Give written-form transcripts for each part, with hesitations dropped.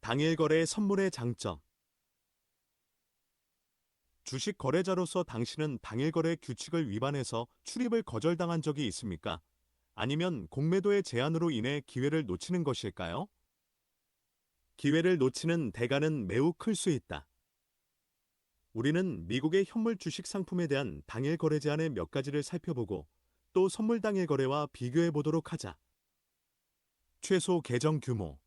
당일 거래 선물의 장점. 주식 거래자로서 당신은 당일 거래 규칙을 위반해서 출입을 거절당한 적이 있습니까? 아니면 공매도의 제한으로 인해 기회를 놓치는 것일까요? 기회를 놓치는 대가는 매우 클 수 있다. 우리는 미국의 현물 주식 상품에 대한 당일 거래 제한의 몇 가지를 살펴보고 또 선물 당일 거래와 비교해 보도록 하자. 최소 계정 규모.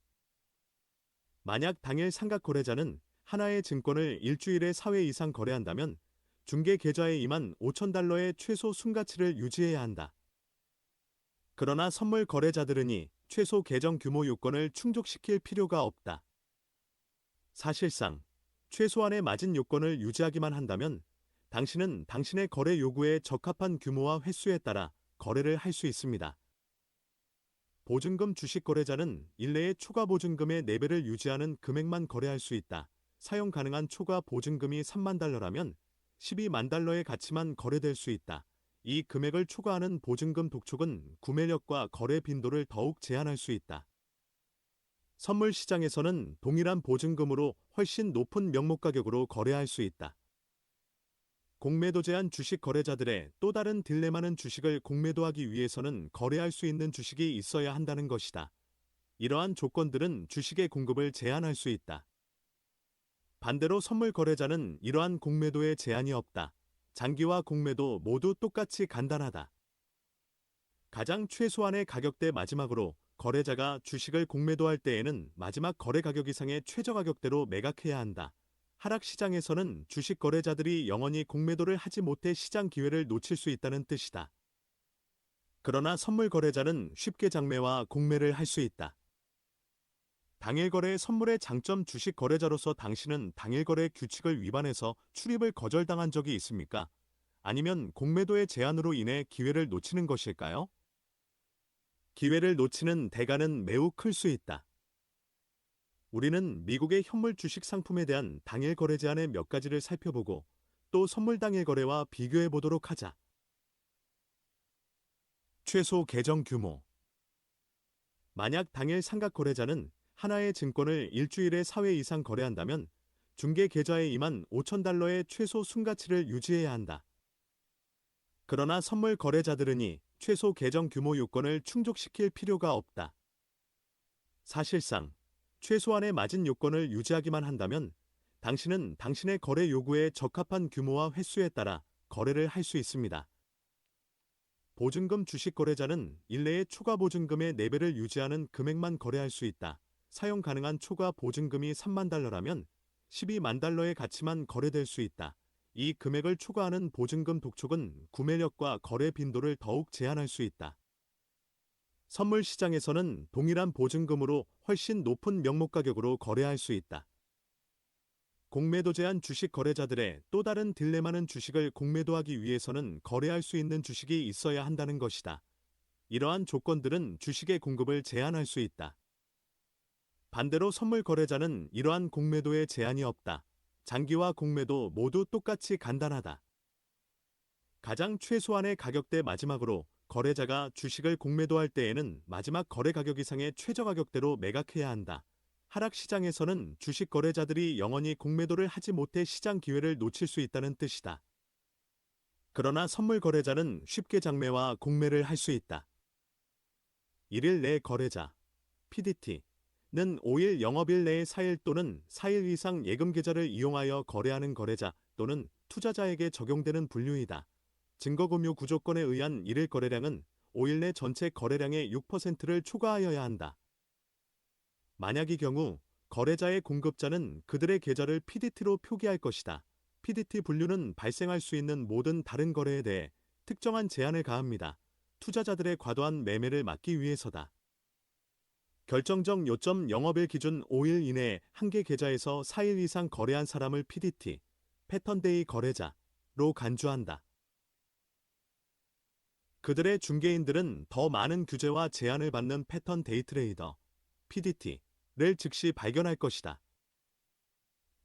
만약 당일 상각 거래자는 하나의 증권을 일주일에 4회 이상 거래한다면 중개 계좌에 25,000달러의 최소 순가치를 유지해야 한다. 그러나 선물 거래자들은 이 최소 계정 규모 요건을 충족시킬 필요가 없다. 사실상 최소한의 마진 요건을 유지하기만 한다면 당신은 당신의 거래 요구에 적합한 규모와 횟수에 따라 거래를 할 수 있습니다. 보증금 주식 거래자는 일례의 초과 보증금의 4배를 유지하는 금액만 거래할 수 있다. 사용 가능한 초과 보증금이 3만 달러라면 12만 달러의 가치만 거래될 수 있다. 이 금액을 초과하는 보증금 독촉은 구매력과 거래 빈도를 더욱 제한할 수 있다. 선물 시장에서는 동일한 보증금으로 훨씬 높은 명목 가격으로 거래할 수 있다. 공매도 제한 주식 거래자들의 또 다른 딜레마는 주식을 공매도하기 위해서는 거래할 수 있는 주식이 있어야 한다는 것이다. 이러한 조건들은 주식의 공급을 제한할 수 있다. 반대로 선물 거래자는 이러한 공매도에 제한이 없다. 장기와 공매도 모두 똑같이 간단하다. 가장 최소한의 가격대 마지막으로 거래자가 주식을 공매도할 때에는 마지막 거래 가격 이상의 최저 가격대로 매각해야 한다. 하락 시장에서는 주식 거래자들이 영원히 공매도를 하지 못해 시장 기회를 놓칠 수 있다는 뜻이다. 그러나 선물 거래자는 쉽게 장매와 공매를 할 수 있다. 당일 거래 선물의 장점. 주식 거래자로서 당신은 당일 거래 규칙을 위반해서 출입을 거절당한 적이 있습니까? 아니면 공매도의 제한으로 인해 기회를 놓치는 것일까요? 기회를 놓치는 대가는 매우 클 수 있다. 우리는 미국의 현물 주식 상품에 대한 당일 거래 제한의 몇 가지를 살펴보고 또 선물 당일 거래와 비교해 보도록 하자. 최소 계정 규모. 만약 당일 상각 거래자는 하나의 증권을 일주일에 4회 이상 거래한다면 중개 계좌에 25,000달러의 최소 순가치를 유지해야 한다. 그러나 선물 거래자들은 이 최소 계정 규모 요건을 충족시킬 필요가 없다. 사실상 최소한의 마진 요건을 유지하기만 한다면 당신은 당신의 거래 요구에 적합한 규모와 횟수에 따라 거래를 할 수 있습니다. 보증금 주식 거래자는 일례의 초과 보증금의 4배를 유지하는 금액만 거래할 수 있다. 사용 가능한 초과 보증금이 3만 달러라면 12만 달러의 가치만 거래될 수 있다. 이 금액을 초과하는 보증금 독촉은 구매력과 거래 빈도를 더욱 제한할 수 있다. 선물 시장에서는 동일한 보증금으로 훨씬 높은 명목 가격으로 거래할 수 있다. 공매도 제한 주식 거래자들의 또 다른 딜레마는 주식을 공매도하기 위해서는 거래할 수 있는 주식이 있어야 한다는 것이다. 이러한 조건들은 주식의 공급을 제한할 수 있다. 반대로 선물 거래자는 이러한 공매도에 제한이 없다. 장기와 공매도 모두 똑같이 간단하다. 가장 최소한의 가격대 마지막으로 거래자가 주식을 공매도할 때에는 마지막 거래 가격 이상의 최저 가격대로 매각해야 한다. 하락 시장에서는 주식 거래자들이 영원히 공매도를 하지 못해 시장 기회를 놓칠 수 있다는 뜻이다. 그러나 선물 거래자는 쉽게 장매와 공매를 할 수 있다. 1일 내 거래자 PDT는 5일 영업일 내에 4일 또는 4일 이상 예금 계좌를 이용하여 거래하는 거래자 또는 투자자에게 적용되는 분류이다. 증거금융 구조건에 의한 1일 거래량은 5일 내 전체 거래량의 6%를 초과하여야 한다. 만약 이 경우 거래자의 공급자는 그들의 계좌를 PDT로 표기할 것이다. PDT 분류는 발생할 수 있는 모든 다른 거래에 대해 특정한 제한을 가합니다. 투자자들의 과도한 매매를 막기 위해서다. 결정적 요점 영업일 기준 5일 이내에 한 개 계좌에서 4일 이상 거래한 사람을 PDT, 패턴데이 거래자로 간주한다. 그들의 중개인들은 더 많은 규제와 제한을 받는 패턴 데이 트레이더, PDT를 즉시 발견할 것이다.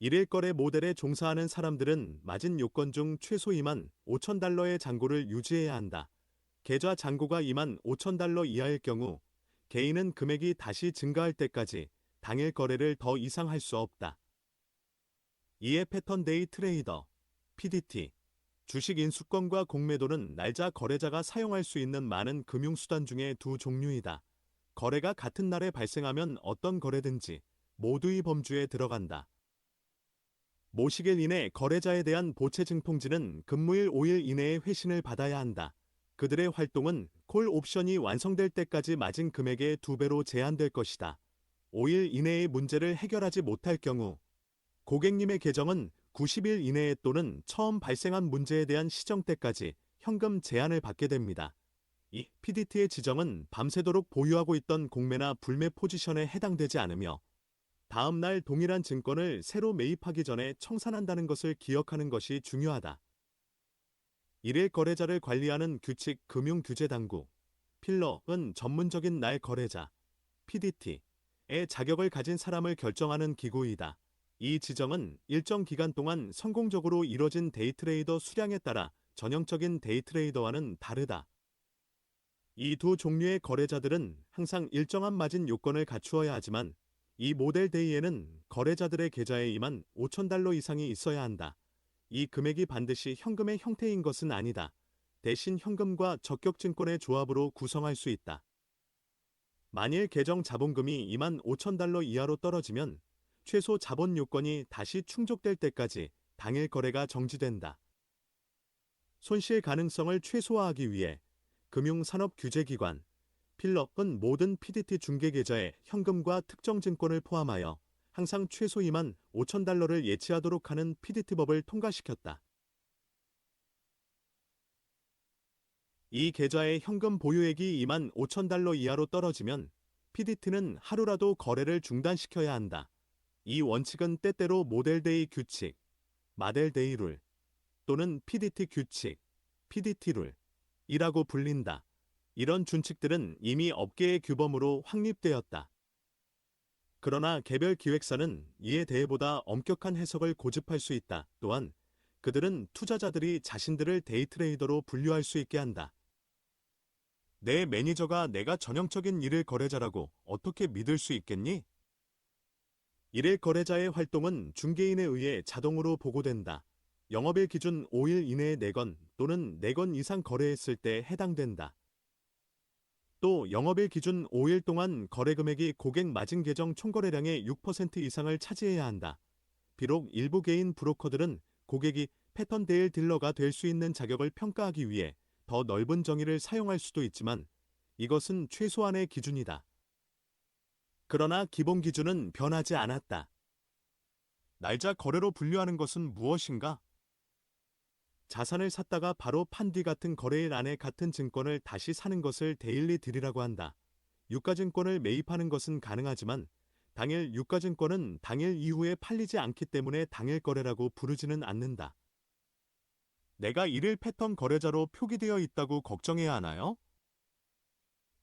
1일 거래 모델에 종사하는 사람들은 마진 요건 중 최소 25,000달러의 잔고를 유지해야 한다. 계좌 잔고가 25,000달러 이하일 경우 개인은 금액이 다시 증가할 때까지 당일 거래를 더 이상 할 수 없다. 이에 패턴 데이 트레이더, PDT, 주식 인수권과 공매도는 날짜 거래자가 사용할 수 있는 많은 금융수단 중에 두 종류이다. 거래가 같은 날에 발생하면 어떤 거래든지 모두의 범주에 들어간다. 모식일 이내 거래자에 대한 보채 증통지는 근무일 5일 이내에 회신을 받아야 한다. 그들의 활동은 콜 옵션이 완성될 때까지 마진 금액의 2배로 제한될 것이다. 5일 이내의 문제를 해결하지 못할 경우 고객님의 계정은 90일 이내에 또는 처음 발생한 문제에 대한 시정 때까지 현금 제한을 받게 됩니다. 이 PDT의 지정은 밤새도록 보유하고 있던 공매나 불매 포지션에 해당되지 않으며 다음 날 동일한 증권을 새로 매입하기 전에 청산한다는 것을 기억하는 것이 중요하다. 일일 거래자를 관리하는 규칙 금융규제당국, 필러은 전문적인 날 거래자, PDT의 자격을 가진 사람을 결정하는 기구이다. 이 지정은 일정 기간 동안 성공적으로 이뤄진 데이트레이더 수량에 따라 전형적인 데이트레이더와는 다르다. 이 두 종류의 거래자들은 항상 일정한 마진 요건을 갖추어야 하지만 이 모델 데이에는 거래자들의 계좌에 임한 $5,000 이상이 있어야 한다. 이 금액이 반드시 현금의 형태인 것은 아니다. 대신 현금과 적격증권의 조합으로 구성할 수 있다. 만일 계정 자본금이 $25,000 이하로 떨어지면 최소 자본 요건이 다시 충족될 때까지 당일 거래가 정지된다. 손실 가능성을 최소화하기 위해 금융산업규제기관, 필러은 모든 PDT 중개 계좌에 현금과 특정 증권을 포함하여 항상 최소 $25,000를 예치하도록 하는 PDT법을 통과시켰다. 이 계좌의 현금 보유액이 $25,000 이하로 떨어지면 PDT는 하루라도 거래를 중단시켜야 한다. 이 원칙은 때때로 모델데이 규칙, 마델데이 룰 또는 PDT 규칙, PDT 룰이라고 불린다. 이런 준칙들은 이미 업계의 규범으로 확립되었다. 그러나 개별 기획사는 이에 대해 보다 엄격한 해석을 고집할 수 있다. 또한 그들은 투자자들이 자신들을 데이트레이더로 분류할 수 있게 한다. 내 매니저가 내가 전형적인 일일 거래자라고 어떻게 믿을 수 있겠니? 일일 거래자의 활동은 중개인에 의해 자동으로 보고된다. 영업일 기준 5일 이내에 4건 또는 4건 이상 거래했을 때 해당된다. 또 영업일 기준 5일 동안 거래 금액이 고객 마진 계정 총거래량의 6% 이상을 차지해야 한다. 비록 일부 개인 브로커들은 고객이 패턴 데일 딜러가 될 수 있는 자격을 평가하기 위해 더 넓은 정의를 사용할 수도 있지만 이것은 최소한의 기준이다. 그러나 기본 기준은 변하지 않았다. 날짜 거래로 분류하는 것은 무엇인가? 자산을 샀다가 바로 판 뒤 같은 거래일 안에 같은 증권을 다시 사는 것을 데일리 딜이라고 한다. 유가증권을 매입하는 것은 가능하지만 당일 유가증권은 당일 이후에 팔리지 않기 때문에 당일 거래라고 부르지는 않는다. 내가 일일 패턴 거래자로 표기되어 있다고 걱정해야 하나요?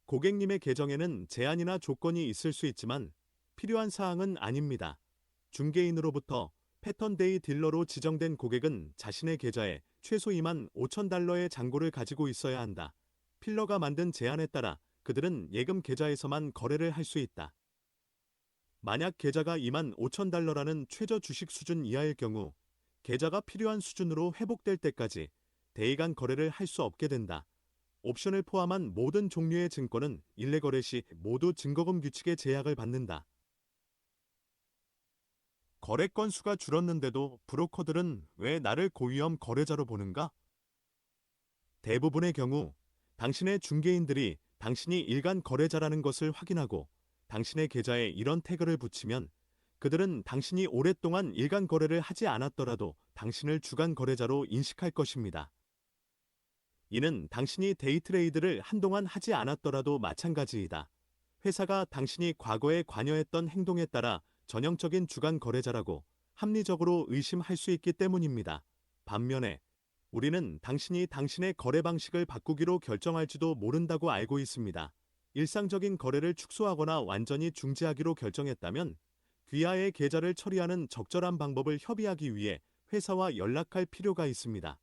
고객님의 계정에는 제한이나 조건이 있을 수 있지만 필요한 사항은 아닙니다. 중개인으로부터 패턴 데이 딜러로 지정된 고객은 자신의 계좌에 최소 $25,000의 잔고를 가지고 있어야 한다. 필러가 만든 제한에 따라 그들은 예금 계좌에서만 거래를 할 수 있다. 만약 계좌가 $25,000라는 최저 주식 수준 이하일 경우 계좌가 필요한 수준으로 회복될 때까지 데이간 거래를 할 수 없게 된다. 옵션을 포함한 모든 종류의 증권은 일례 거래 시 모두 증거금 규칙의 제약을 받는다. 거래 건수가 줄었는데도 브로커들은 왜 나를 고위험 거래자로 보는가? 대부분의 경우 당신의 중개인들이 당신이 일간 거래자라는 것을 확인하고 당신의 계좌에 이런 태그를 붙이면 그들은 당신이 오랫동안 일간 거래를 하지 않았더라도 당신을 주간 거래자로 인식할 것입니다. 이는 당신이 데이트레이드를 한동안 하지 않았더라도 마찬가지이다. 회사가 당신이 과거에 관여했던 행동에 따라 전형적인 주간 거래자라고 합리적으로 의심할 수 있기 때문입니다. 반면에 우리는 당신이 당신의 거래 방식을 바꾸기로 결정할지도 모른다고 알고 있습니다. 일상적인 거래를 축소하거나 완전히 중지하기로 결정했다면 귀하의 계좌를 처리하는 적절한 방법을 협의하기 위해 회사와 연락할 필요가 있습니다.